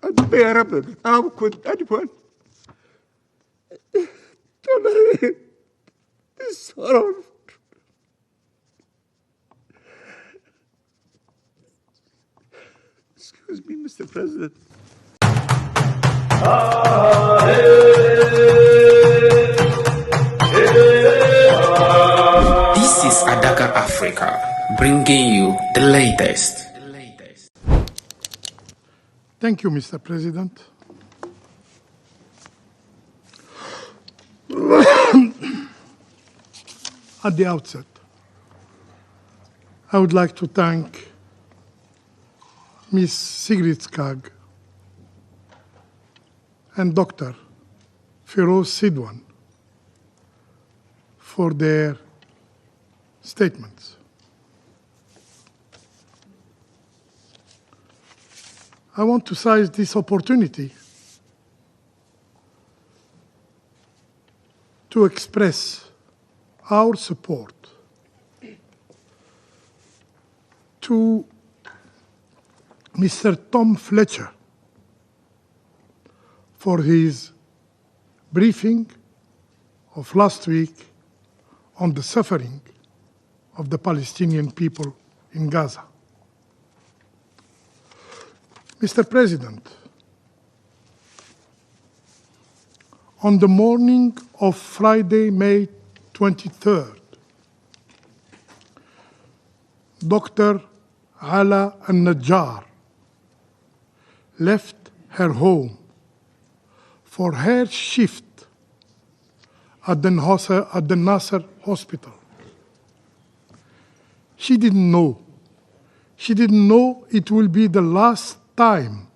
unbearable. How could anyone tolerate this horror? Excuse me, Mr. President. This is Adaka Africa, bringing you the latest. Thank you, Mr. President. At the outset, I would like to thank Ms. Sigrid Skag and Dr. Feroz Sidwan for their statements. I want to seize this opportunity to express our support to Mr. Tom Fletcher for his briefing of last week on the suffering of the Palestinian people in Gaza. Mr. President, on the morning of Friday, May 23rd, Dr. Ala al-Najar left her home for her shift at the Nasser Hospital. She didn't know it will be the last time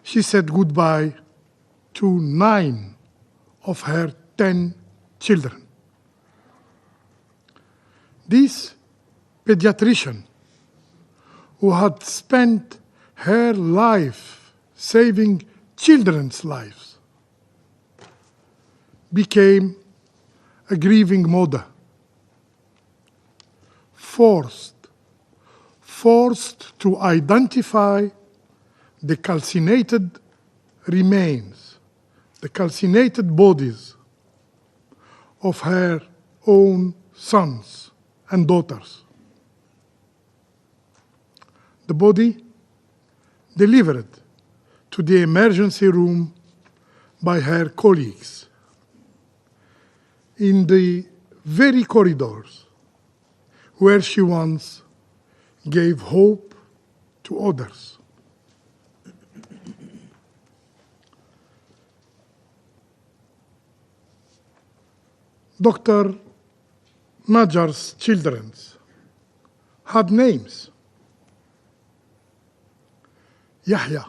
she said goodbye to 9 of her 10 children. This pediatrician, who had spent her life saving children's lives, became a grieving mother, forced to identify the calcinated remains, the calcinated bodies of her own sons and daughters. The body delivered to the emergency room by her colleagues in the very corridors where she once gave hope to others. Dr. Najar's children had names: Yahya,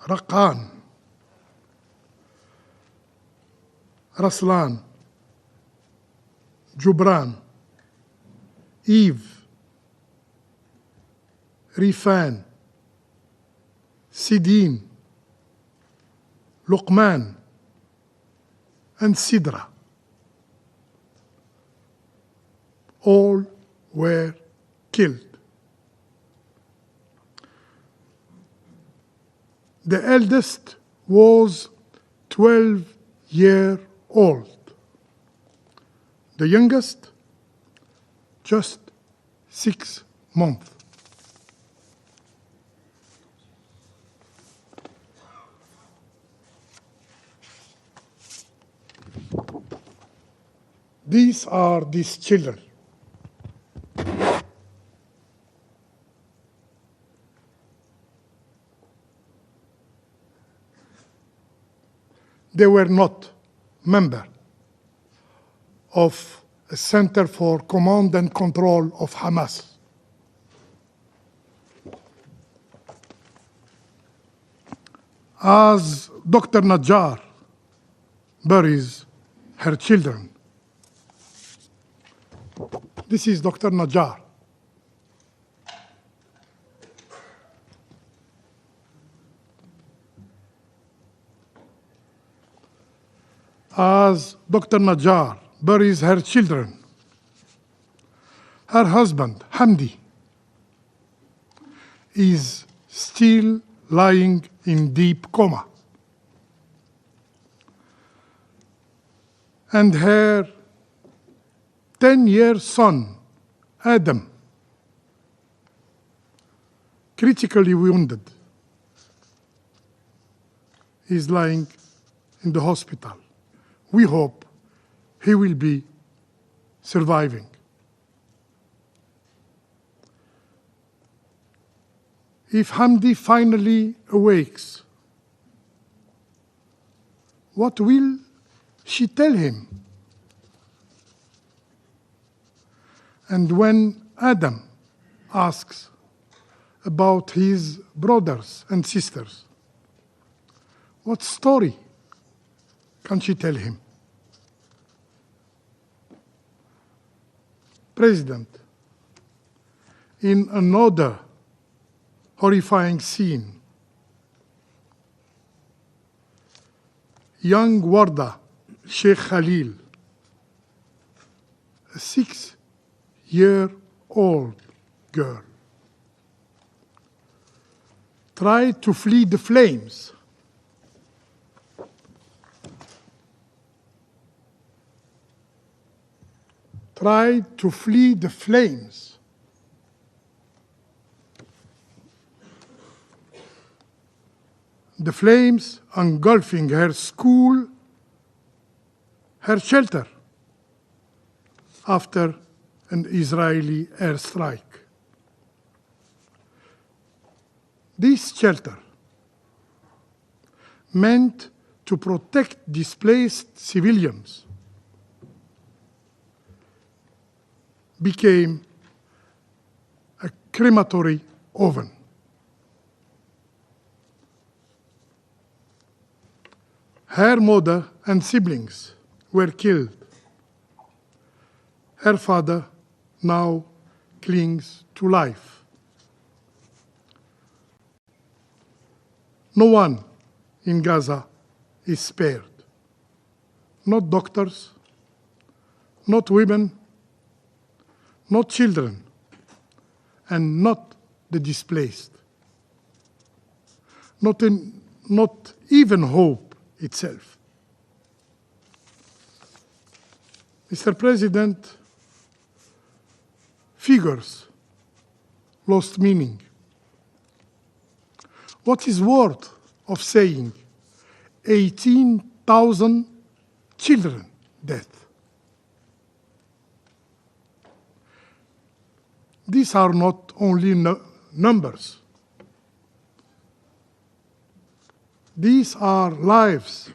Raqan, Raslan, Jubran, Eve, Rifan, Sidin, Luqman, and Sidra. All were killed. The eldest was 12-year-old. The youngest, just 6 months. These are these children. They were not members of a Center for Command and Control of Hamas. As Dr. Najar buries her children, this is Dr. Najar. As Dr. Najar buries her children, her husband, Hamdi, is still lying in deep coma. And her 10-year son, Adam, critically wounded, is lying in the hospital. We hope he will be surviving. If Hamdi finally awakes, what will she tell him? And when Adam asks about his brothers and sisters, what story can she tell him? President, in another horrifying scene, young Warda, Sheikh Khalil, a 6-year-old girl, tried to flee the flames. Tried to flee the flames. The flames engulfing her school, her shelter, after an Israeli airstrike. This shelter, meant to protect displaced civilians, became a crematory oven. Her mother and siblings were killed. Her father now clings to life. No one in Gaza is spared. Not doctors, not women, not children, and not the displaced. Not even hope itself. Mr. President, figures lost meaning. What is worth of saying 18,000 children dead? These are not only numbers. These are lives.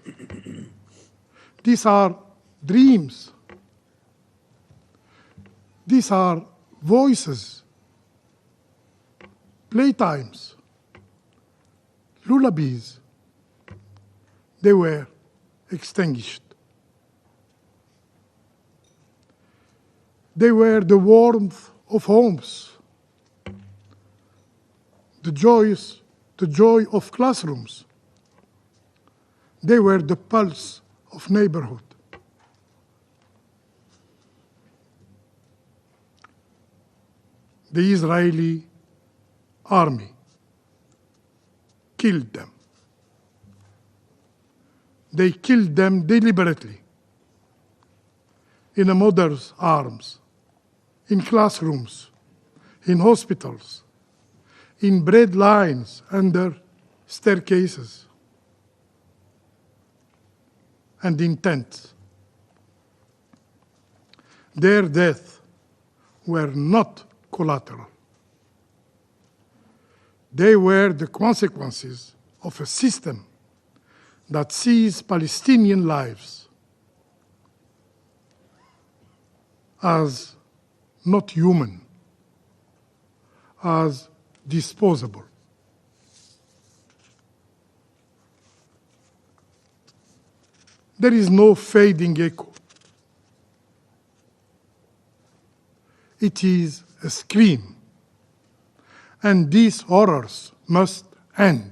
These are dreams. These are voices, playtimes, lullabies. They were extinguished. They were the warmth of homes, the joy of classrooms. They were the pulse of neighborhood. The Israeli army killed them. They killed them deliberately in a mother's arms, in classrooms, in hospitals, in bread lines under staircases, and in tents. Their deaths were not collateral. They were the consequences of a system that sees Palestinian lives as not human, as disposable. There is no fading echo. It is a scream, and these horrors must end.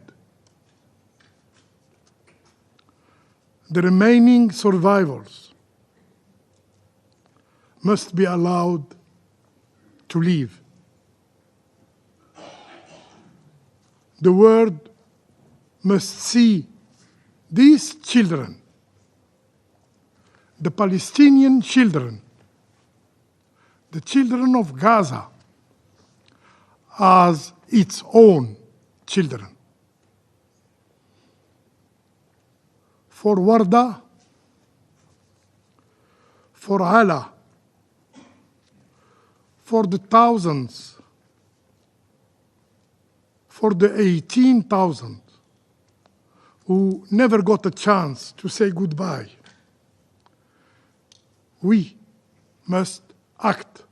The remaining survivors must be allowed to live. The world must see these children, the Palestinian children, the children of Gaza, as its own children. For Warda, for Ala, for the thousands, for the 18,000 who never got a chance to say goodbye, we must act.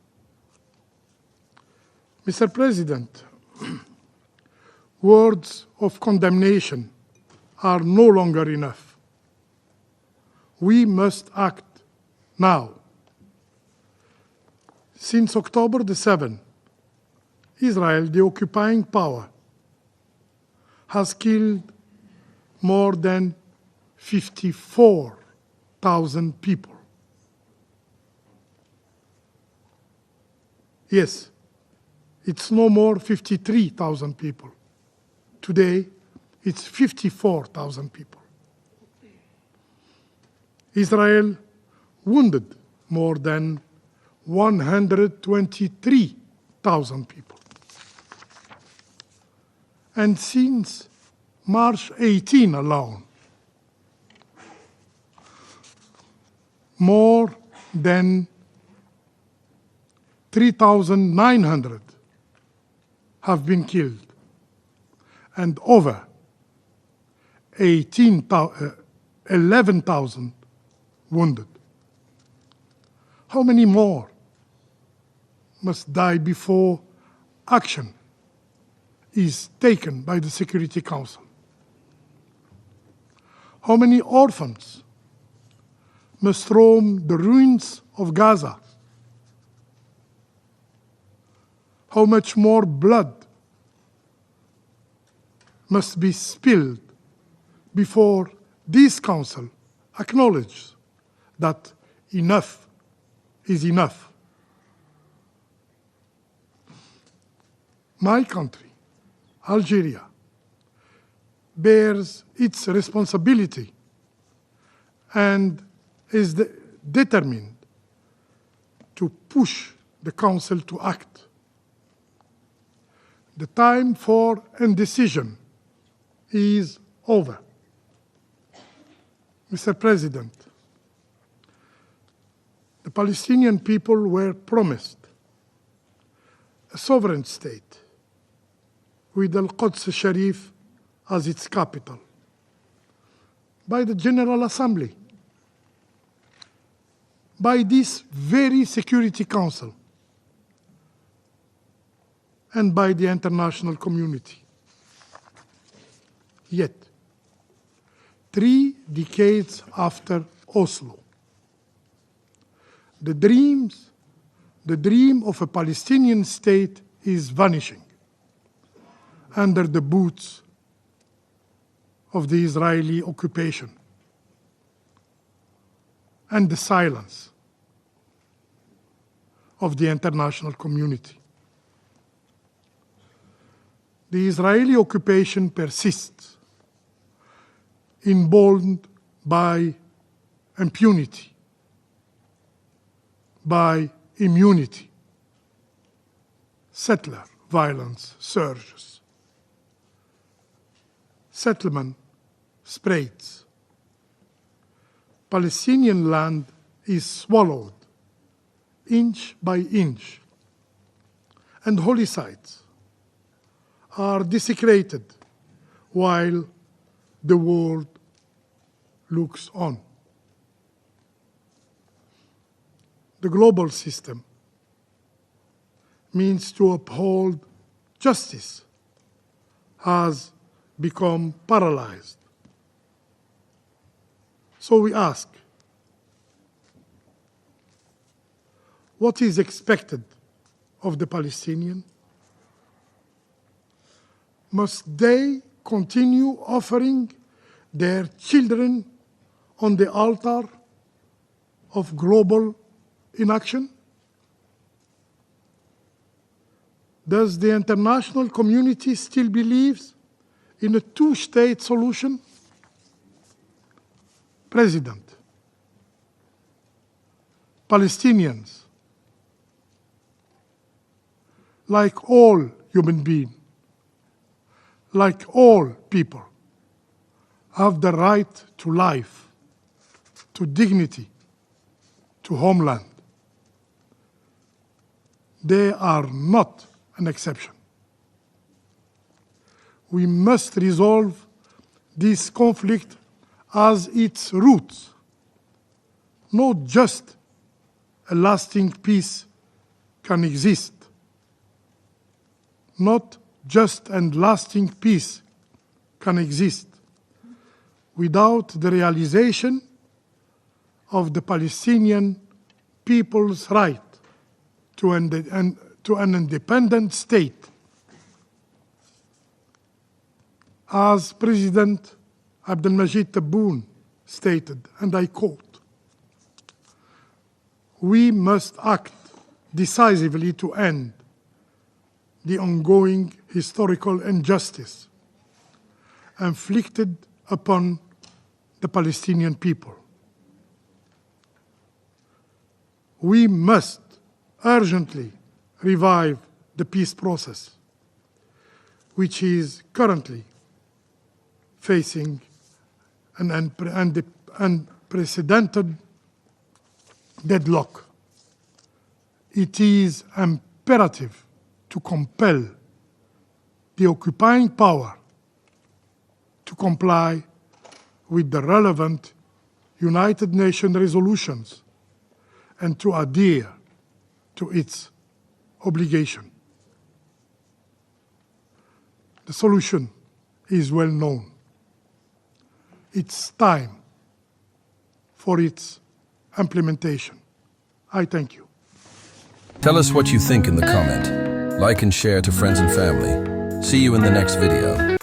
Mr. President, words of condemnation are no longer enough. We must act now. Since October the 7th, Israel, the occupying power, has killed more than 54,000 people. Yes, it's no more 53,000 people. Today, it's 54,000 people. Israel wounded more than 123,000 people. And since March 18 alone, more than 3,900 have been killed and over 11,000 wounded. How many more must die before action is taken by the Security Council? How many orphans must roam the ruins of Gaza? How much more blood must be spilled before this Council acknowledges that enough is enough? My country, Algeria, bears its responsibility and is determined to push the Council to act. The time for indecision is over. Mr. President, the Palestinian people were promised a sovereign state with Al-Quds Sharif as its capital by the General Assembly, by this very Security Council, and by the international community. Yet, 3 decades after Oslo, the dream of a Palestinian state is vanishing under the boots of the Israeli occupation and the silence of the international community. The Israeli occupation persists, emboldened by impunity, by immunity. Settler violence surges. Settlement spreads. Palestinian land is swallowed inch by inch, and holy sites are desecrated while the world looks on. The global system means to uphold justice has become paralyzed. So we ask, what is expected of the Palestinians? Must they continue offering their children on the altar of global inaction? Does the international community still believe in a two-state solution? President, Palestinians, like all human beings, like all people, have the right to life, to dignity, to homeland. They are not an exception. We must resolve this conflict as its roots, not just a lasting peace can exist. Not just and lasting peace can exist without the realization of the Palestinian people's right to an independent state. As President Abdelmajid Tebboune stated, and I quote, "We must act decisively to end the ongoing historical injustice inflicted upon the Palestinian people. We must urgently revive the peace process, which is currently facing an unprecedented deadlock. It is imperative to compel the occupying power to comply with the relevant United Nations resolutions and to adhere to its obligation. The solution is well known. It's time for its implementation. I thank you. Tell us what you think in the comment. Like and share to friends and family. See you in the next video.